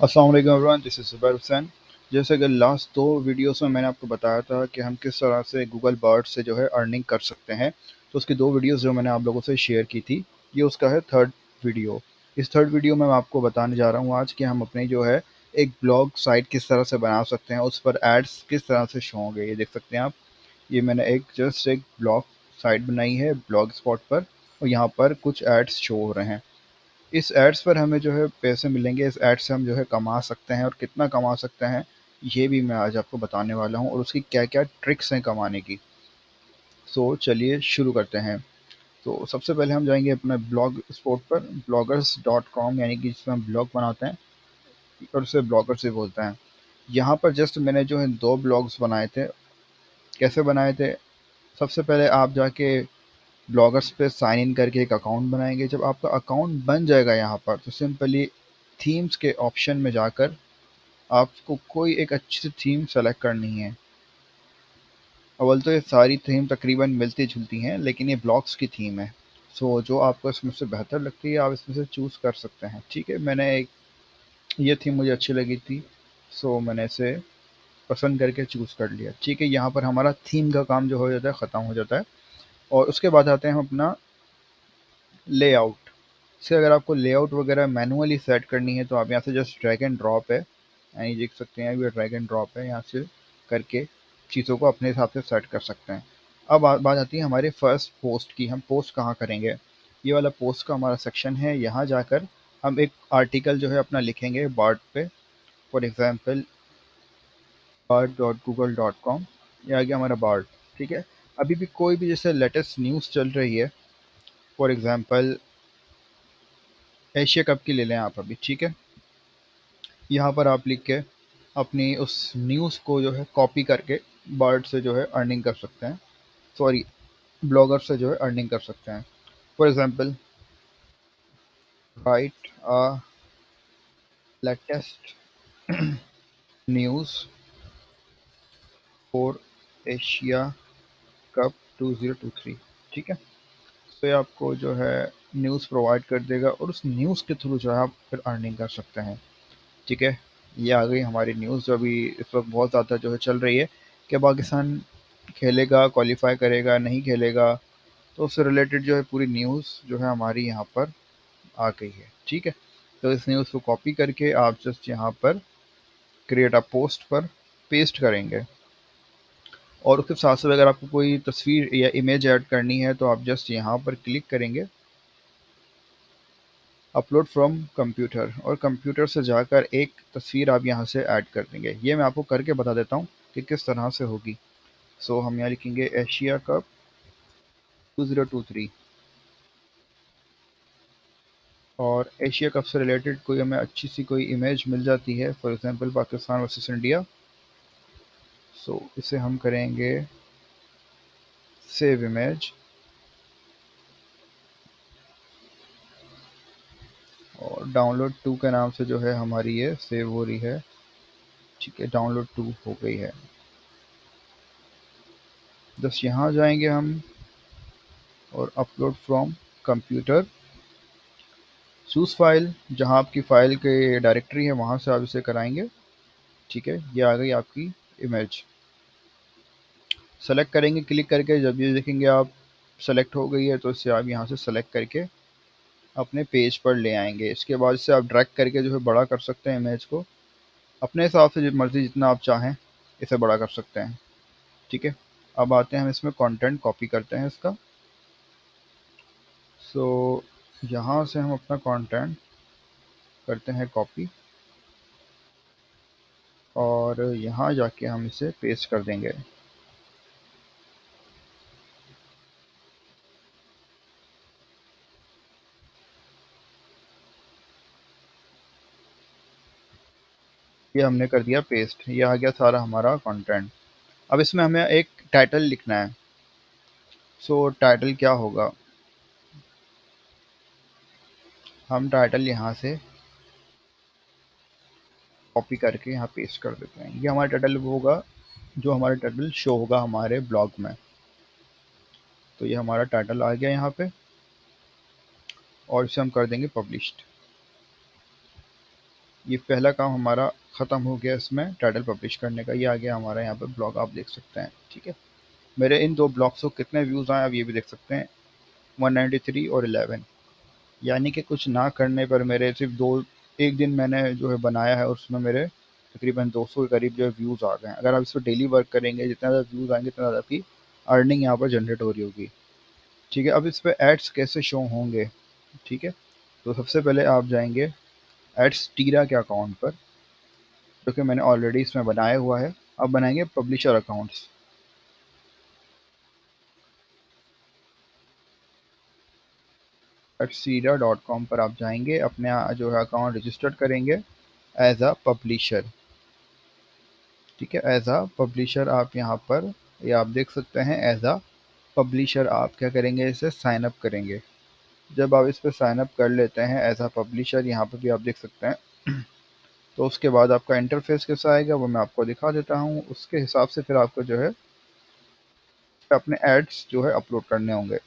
अस्सलाम वालेकुम everyone, this is Zubair Hussain. जैसे कि लास्ट 2 वीडियोस में मैंने आपको बताया था कि हम किस तरह से गूगल बर्ड से जो है अर्निंग कर सकते हैं। तो उसकी 2 वीडियोस जो मैंने आप लोगों से शेयर की थी, ये उसका है थर्ड वीडियो। इस थर्ड वीडियो में मैं आपको बताने जा रहा हूँ आज कि हम अपनी जो है एक ब्लॉग साइट किस तरह से बना सकते हैं, उस पर एड्स किस तरह से शो होंगे। ये देख सकते हैं आप, ये मैंने एक ब्लॉग साइट बनाई है ब्लॉग स्पॉट पर, और यहाँ पर कुछ एड्स शो हो रहे हैं। इस एड्स पर हमें जो है पैसे मिलेंगे, इस एड से हम जो है कमा सकते हैं, और कितना कमा सकते हैं ये भी मैं आज आपको बताने वाला हूँ, और उसकी क्या-क्या ट्रिक्स हैं कमाने की। सो चलिए शुरू करते हैं। तो सबसे पहले हम जाएँगे अपने ब्लॉग स्पॉट पर, bloggers.com, यानी कि जिसमें हम ब्लॉग बनाते हैं और उसे ब्लॉगर से बोलते हैं। यहाँ पर जस्ट मैंने जो है 2 ब्लॉग्स बनाए थे। कैसे बनाए थे? सबसे पहले आप जाके ब्लॉगर्स पे साइन इन करके एक अकाउंट बनाएँगे। जब आपका अकाउंट बन जाएगा यहाँ पर, तो सिंपली थीम्स के ऑप्शन में जाकर आपको कोई एक अच्छी सी थीम सेलेक्ट करनी है। अव्वल तो ये सारी थीम तकरीबन मिलती-जुलती हैं, लेकिन ये ब्लॉग्स की थीम है। सो जो आपको इसमें से बेहतर लगती है, आप इसमें से चूज़ कर सकते हैं। ठीक है, मैंने एक ये थीम मुझे अच्छी लगी थी, सो मैंने इसे पसंद करके चूज़ कर लिया। ठीक है, यहाँ पर हमारा थीम का काम जो हो जाता है, ख़त्म हो जाता है, और उसके बाद आते हैं हम अपना लेआउट से। अगर आपको लेआउट वगैरह मैनुअली सेट करनी है, तो आप यहाँ से जस्ट ड्रैग एंड ड्रॉप है, यानी देख सकते हैं ये ड्रैग एंड ड्रॉप है, यहाँ से करके चीज़ों को अपने हिसाब से सेट कर सकते हैं। अब बात आती है हमारे फर्स्ट पोस्ट की, हम पोस्ट कहाँ करेंगे। ये वाला पोस्ट का हमारा सेक्शन है, यहाँ जाकर हम एक आर्टिकल जो है अपना लिखेंगे बार्ड पे। फॉर एग्जाम्पल bard.google.com, ये आ गया हमारा बार्ड। ठीक है, अभी भी कोई भी जैसे लेटेस्ट न्यूज़ चल रही है, फॉर एग्जाम्पल एशिया कप की ले लें आप अभी। ठीक है, यहाँ पर आप लिख के अपनी उस न्यूज़ को जो है कॉपी करके बर्ड से जो है अर्निंग कर सकते हैं, सॉरी ब्लॉगर से जो है अर्निंग कर सकते हैं। For example, right a latest news for Asia cup 2023। ठीक है, तो ये आपको जो है न्यूज़ प्रोवाइड कर देगा, और उस न्यूज़ के थ्रू जो है आप फिर अर्निंग कर सकते हैं। ठीक है, ये आ गई हमारी न्यूज़ जो अभी इस वक्त बहुत ज़्यादा जो है चल रही है कि पाकिस्तान खेलेगा, क्वालिफाई करेगा, नहीं खेलेगा। तो उससे रिलेटेड जो है पूरी न्यूज़ जो है हमारी यहाँ पर आ गई है। ठीक है, तो इस न्यूज़ को कॉपी करके आप जस्ट यहाँ पर क्रिएट अ पोस्ट पर पेस्ट करेंगे, और उसके साथ साथ अगर आपको कोई तस्वीर या इमेज ऐड करनी है, तो आप जस्ट यहाँ पर क्लिक करेंगे अपलोड फ्रॉम कंप्यूटर, और कंप्यूटर से जाकर एक तस्वीर आप यहाँ से ऐड कर देंगे। ये मैं आपको करके बता देता हूँ कि किस तरह से होगी। सो हम यहाँ लिखेंगे एशिया कप 2023, और एशिया कप से रिलेटेड कोई हमें अच्छी सी कोई इमेज मिल जाती है, for example Pakistan versus India. So इसे हम करेंगे सेव इमेज, और डाउनलोड टू के नाम से जो है हमारी ये सेव हो रही है। ठीक है, डाउनलोड टू हो गई है। बस यहाँ जाएंगे हम, और upload from computer, choose file, जहाँ आपकी फ़ाइल के डायरेक्टरी है वहाँ से आप इसे कराएंगे। ठीक है, ये आ गई आपकी इमेज। सेलेक्ट करेंगे क्लिक करके, जब ये देखेंगे आप सेलेक्ट हो गई है, तो इसे आप यहाँ से सेलेक्ट करके अपने पेज पर ले आएंगे। इसके बाद इसे आप ड्रैग करके जो है बड़ा कर सकते हैं इमेज को, अपने हिसाब से जिस मर्ज़ी जितना आप चाहें इसे बड़ा कर सकते हैं। ठीक है, अब आते हैं हम इसमें कंटेंट कॉपी करते हैं इसका। सो यहाँ से हम अपना कंटेंट करते हैं कॉपी, और यहाँ जाके हम इसे पेस्ट कर देंगे। ये हमने कर दिया पेस्ट, ये आ गया सारा हमारा कंटेंट। अब इसमें हमें एक टाइटल लिखना है। सो टाइटल क्या होगा, हम टाइटल यहाँ से कॉपी करके यहाँ पेस्ट कर देते हैं। ये हमारा टाइटल होगा जो हमारा टाइटल शो होगा हमारे ब्लॉग में। तो ये हमारा टाइटल आ गया यहाँ पे, और इसे हम कर देंगे पब्लिश्ड। ये पहला काम हमारा ख़त्म हो गया इसमें टाइटल पब्लिश करने का। ये आ गया हमारा यहाँ पे ब्लॉग, आप देख सकते हैं। ठीक है, मेरे इन 2 ब्लॉग्स को कितने व्यूज़ आए आप ये भी देख सकते हैं, 193 और 11। यानी कि कुछ ना करने पर मेरे सिर्फ 2 1 दिन मैंने जो है बनाया है और उसमें मेरे तकरीबन 200 के करीब जो है व्यूज़ आ गए हैं। अगर आप इस पे डेली वर्क करेंगे, जितना ज़्यादा व्यूज़ आएँगे उतना ज़्यादा आपकी अर्निंग यहाँ पर जनरेट हो रही होगी। ठीक है, अब इस पे एड्स कैसे शो होंगे? ठीक है, तो सबसे पहले आप जाएँगे एड्स टीरा के अकाउंट पर, जो कि मैंने ऑलरेडी इसमें बनाया हुआ है। अब बनाएँगे पब्लिशर अकाउंट्स। एडसीरा.com पर आप जाएँगे, अपने जो है अकाउंट रजिस्टर्ड करेंगे एज़ अ पब्लिशर। ठीक है, एज़ अ पब्लिशर आप यहाँ पर ये आप देख सकते हैं, एज़ अ पब्लिशर आप क्या करेंगे, इसे साइन अप करेंगे। जब आप इस पे साइन अप कर लेते हैं एज़ अ पब्लिशर, यहाँ पे भी आप देख सकते हैं, तो उसके बाद आपका इंटरफेस कैसा आएगा वो मैं आपको दिखा देता हूँ। उसके हिसाब से फिर आपको जो है अपने एड्स जो है अपलोड करने होंगे।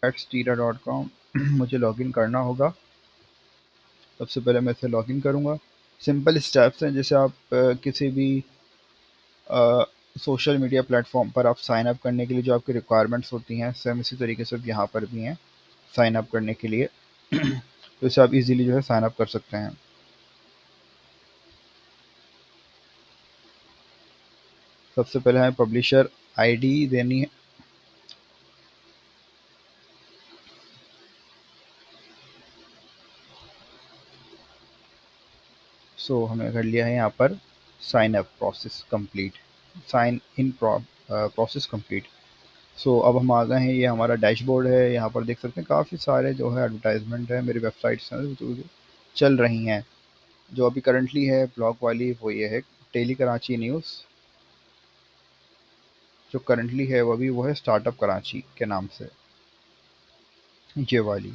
एड्सटीरा.com मुझे लॉगिन करना होगा। सबसे पहले मैं इसे लॉगिन करूँगा। सिंपल स्टेप्स हैं, जैसे आप किसी भी सोशल मीडिया प्लेटफॉर्म पर आप साइन अप करने के लिए जो आपकी रिक्वायरमेंट्स होती हैं, सेम इसी तरीके से यहाँ पर भी हैं साइन अप करने के लिए। तो इसे आप इजीली जो है साइन अप कर सकते हैं। सबसे पहले हमें पब्लिशर आईडी देनी है। सो हमने कर लिया है यहाँ पर sign up process complete, sign in process complete. So अब हम आ गए हैं, ये हमारा डैशबोर्ड है। यहाँ पर देख सकते हैं काफ़ी सारे जो है एडवर्टाइजमेंट है, मेरी वेबसाइट्स हैं जो चल रही हैं। जो अभी करंटली है ब्लॉग वाली वो ये है डेली कराची न्यूज़। जो करंटली है वो अभी वो है स्टार्टअप कराची के नाम से, ये वाली।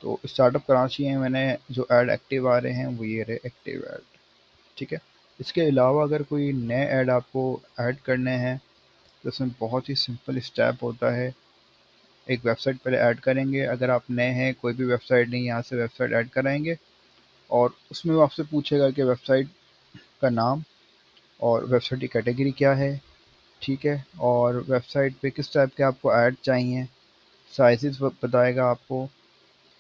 तो स्टार्टअप कराची में मैंने जो ऐड एक्टिव आ रहे हैं वो ये रहे एक्टिव ऐड। ठीक है, इसके अलावा अगर कोई नए ऐड आपको ऐड करने हैं तो इसमें बहुत ही सिंपल स्टेप होता है। एक वेबसाइट पहले ऐड करेंगे, अगर आप नए हैं, कोई भी वेबसाइट नहीं, यहाँ से वेबसाइट ऐड कराएंगे और उसमें वो आपसे पूछेगा कि वेबसाइट का नाम और वेबसाइट की कैटेगरी क्या है। ठीक है, और वेबसाइट पे किस टाइप के आपको ऐड चाहिए, साइजेस बताएगा आपको।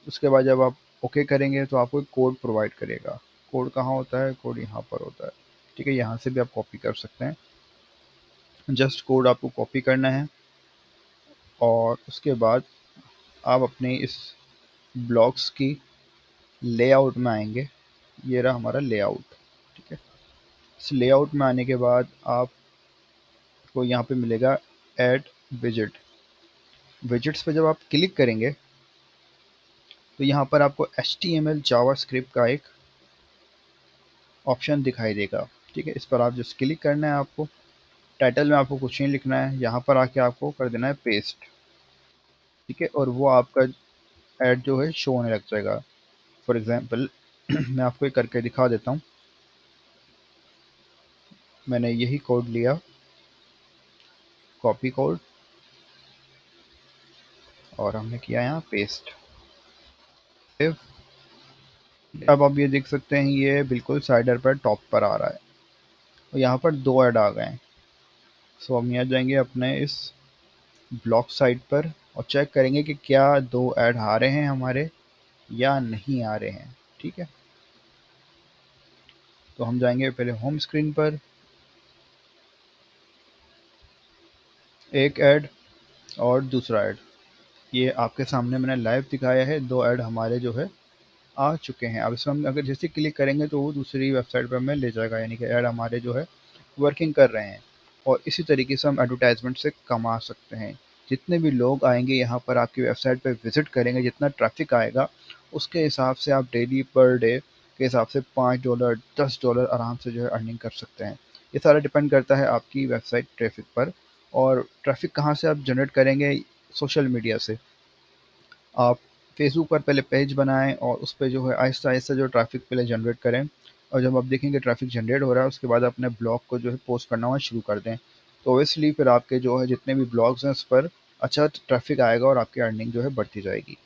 उसके बाद जब आप ओके करेंगे तो आपको एक कोड प्रोवाइड करेगा। कोड कहाँ होता है? कोड यहाँ पर होता है। ठीक है, यहाँ से भी आप कॉपी कर सकते हैं। जस्ट कोड आपको कॉपी करना है और उसके बाद आप अपने इस ब्लॉक्स की लेआउट में आएंगे। ये रहा हमारा लेआउट। ठीक है, इस लेआउट में आने के बाद आपको यहाँ पे मिलेगा ऐड विजिट। विजिट्स पे जब आप क्लिक करेंगे तो यहाँ पर आपको HTML जावास्क्रिप्ट का एक ऑप्शन दिखाई देगा। ठीक है, इस पर आप जस्ट क्लिक करना है आपको। टाइटल में आपको कुछ नहीं लिखना है, यहाँ पर आके आपको कर देना है पेस्ट। ठीक है, और वो आपका ऐड जो है शो होने लग जाएगा। फॉर एग्जांपल मैं आपको एक करके दिखा देता हूँ। मैंने यही कोड लिया, कॉपी कोड, और हमने किया यहाँ पेस्ट। अब आप ये देख सकते हैं ये बिल्कुल साइडर पर टॉप पर आ रहा है और यहाँ पर 2 ऐड आ गए हैं। सो हम यहाँ जाएंगे अपने इस ब्लॉक साइट पर और चेक करेंगे कि क्या 2 ऐड आ रहे हैं हमारे या नहीं आ रहे हैं। ठीक है, तो हम जाएंगे पहले होम स्क्रीन पर, एक ऐड और दूसरा ऐड। ये आपके सामने मैंने लाइव दिखाया है, 2 ऐड हमारे जो है आ चुके हैं। अब इसमें हम अगर जैसे क्लिक करेंगे तो वो दूसरी वेबसाइट पर हमें ले जाएगा, यानी कि ऐड हमारे जो है वर्किंग कर रहे हैं। और इसी तरीके से हम एडवर्टाइजमेंट से कमा सकते हैं। जितने भी लोग आएंगे यहाँ पर आपकी वेबसाइट पर विजिट करेंगे, जितना ट्रैफिक आएगा उसके हिसाब से आप डेली पर डे के हिसाब से $5 $10 आराम से जो है अर्निंग कर सकते हैं। ये सारा डिपेंड करता है आपकी वेबसाइट ट्रैफिक पर। और ट्रैफिक कहाँ से आप जनरेट करेंगे? सोशल मीडिया से। आप फेसबुक पर पहले पेज बनाएं और उस पे जो है आहिस्ता आहिस्ता जो ट्रैफिक पहले जनरेट करें और जब आप देखेंगे ट्रैफ़िक जनरेट हो रहा है, उसके बाद अपने ब्लॉग को जो है पोस्ट करना वहाँ शुरू कर दें। तो ऑब्वियसली फिर आपके जो है जितने भी ब्लॉग्स हैं उस पर अच्छा ट्रैफ़िक आएगा और आपकी अर्निंग जो है बढ़ती जाएगी।